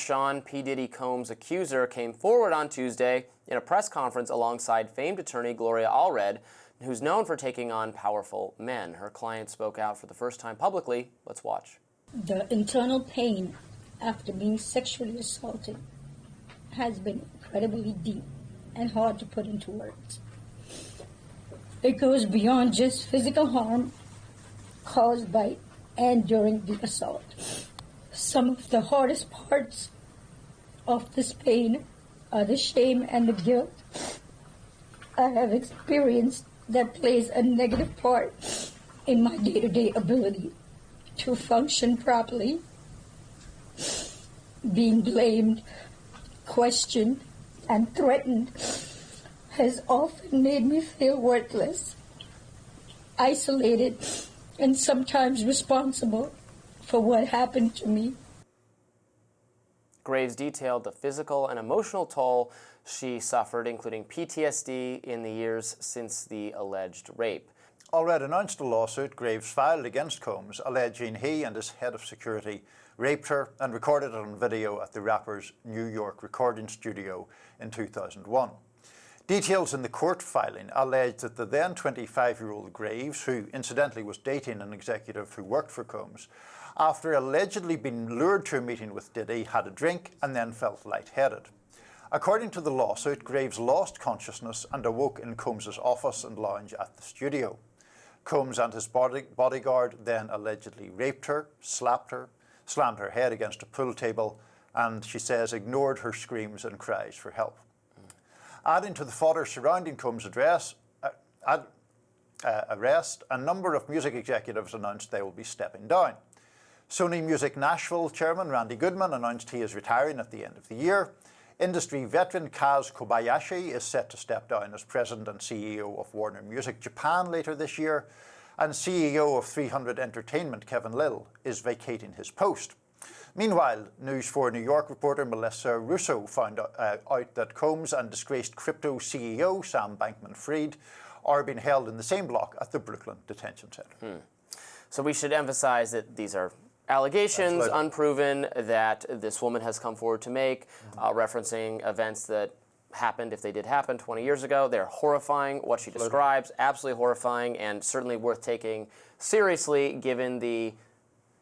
Sean P. Diddy Combs' accuser came forward on Tuesday in a press conference alongside famed attorney Gloria Allred, who's known for taking on powerful men. Her client spoke out for the first time publicly. Let's watch. The internal pain after being sexually assaulted has been incredibly deep and hard to put into words. It goes beyond just physical harm caused by and during the assault. Some of the hardest parts of this pain are the shame and the guilt I have experienced that plays a negative part in my day-to-day ability to function properly. Being blamed, questioned, and threatened has often made me feel worthless, isolated, and sometimes responsible for what happened to me. Graves detailed the physical and emotional toll she suffered, including PTSD in the years since the alleged rape. Allred announced a lawsuit Graves filed against Combs, alleging he and his head of security raped her and recorded it on video at the rapper's New York recording studio in 2001. Details in the court filing alleged that the then 25-year-old Graves, who incidentally was dating an executive who worked for Combs, after allegedly being lured to a meeting with Diddy, had a drink and then felt lightheaded. According to the lawsuit, Graves lost consciousness and awoke in Combs' office and lounge at the studio. Combs and his bodyguard then allegedly raped her, slapped her, slammed her head against a pool table, and, she says, ignored her screams and cries for help. Adding to the fodder surrounding Combs' arrest, a number of music executives announced they will be stepping down. Sony Music Nashville chairman Randy Goodman announced he is retiring at the end of the year. Industry veteran Kaz Kobayashi is set to step down as president and CEO of Warner Music Japan later this year, and CEO of 300 Entertainment Kevin Lill is vacating his post. Meanwhile, News 4 New York reporter Melissa Russo found out that Combs and disgraced crypto CEO Sam Bankman-Fried are being held in the same block at the Brooklyn Detention Center. So we should emphasize that these are allegations, Absolutely. unproven, that this woman has come forward to make, referencing events that happened, if they did happen, 20 years ago. They're horrifying. What she describes, absolutely horrifying, and certainly worth taking seriously given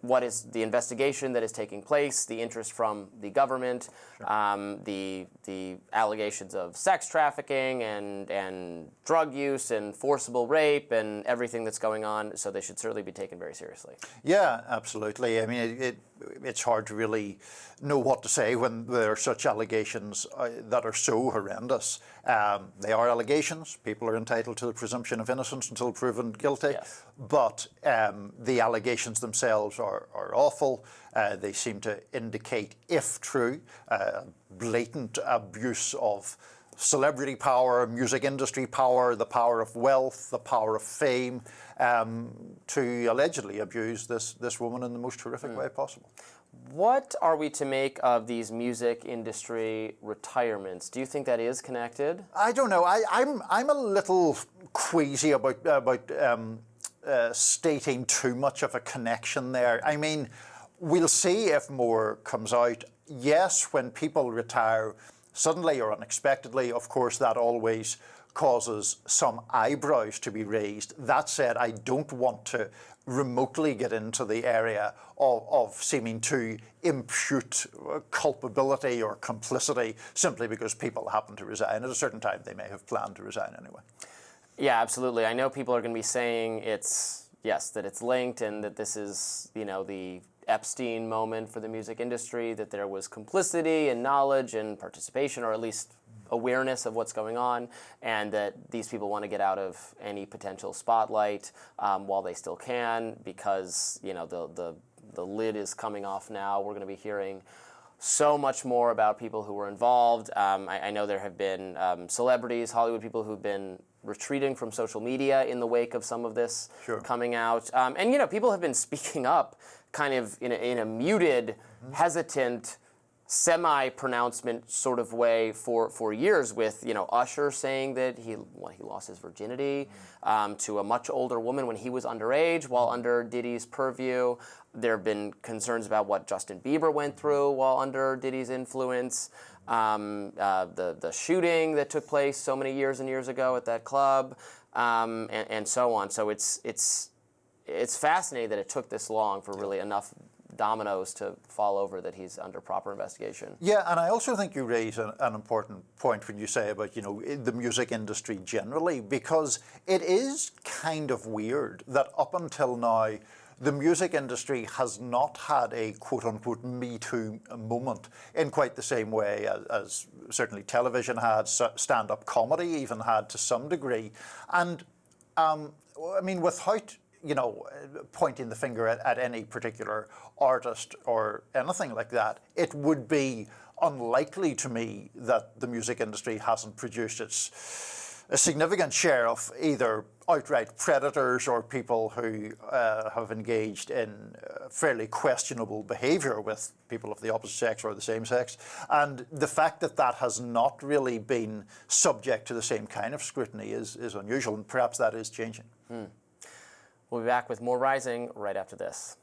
what is the investigation that is taking place, the interest from the government, the allegations of sex trafficking and drug use and forcible rape and everything that's going on. So they should certainly be taken very seriously. Yeah, absolutely. I mean, it's hard to really know what to say when there are such allegations that are so horrendous. They are allegations. People are entitled to the presumption of innocence until proven guilty. Yes. But the allegations themselves are awful. They seem to indicate, if true, blatant abuse of celebrity power, music industry power, the power of wealth, the power of fame, to allegedly abuse this woman in the most horrific way possible. What are we to make of these music industry retirements? Do you think that is connected? I don't know. I'm a little queasy about stating too much of a connection there. I mean, we'll see if more comes out. Yes, when people retire suddenly or unexpectedly, of course, that always causes some eyebrows to be raised. That said, I don't want to remotely get into the area of seeming to impute culpability or complicity simply because people happen to resign. At a certain time, they may have planned to resign anyway. Yeah, absolutely. I know people are going to be saying that it's linked and that this is, the Epstein moment for the music industry, that there was complicity and knowledge and participation, or at least awareness of what's going on, and that these people want to get out of any potential spotlight while they still can, because the lid is coming off now. We're going to be hearing so much more about people who were involved. I know there have been celebrities, Hollywood people who've been retreating from social media in the wake of some of this coming out. And people have been speaking up kind of in a muted, hesitant, semi-pronouncement sort of way for years, with Usher saying that he lost his virginity to a much older woman when he was underage while under Diddy's purview. There have been concerns about what Justin Bieber went through while under Diddy's influence. The shooting that took place so many years and years ago at that club, and so on. So it's fascinating that it took this long for really enough dominoes to fall over that he's under proper investigation. Yeah, and I also think you raise an important point when you say about, the music industry generally, because it is kind of weird that up until now, the music industry has not had a quote-unquote Me Too moment in quite the same way as certainly television had, stand-up comedy even had to some degree. And, without pointing the finger at any particular artist or anything like that, it would be unlikely to me that the music industry hasn't produced a significant share of either outright predators or people who have engaged in fairly questionable behaviour with people of the opposite sex or the same sex. And the fact that that has not really been subject to the same kind of scrutiny is unusual, and perhaps that is changing. We'll be back with more Rising right after this.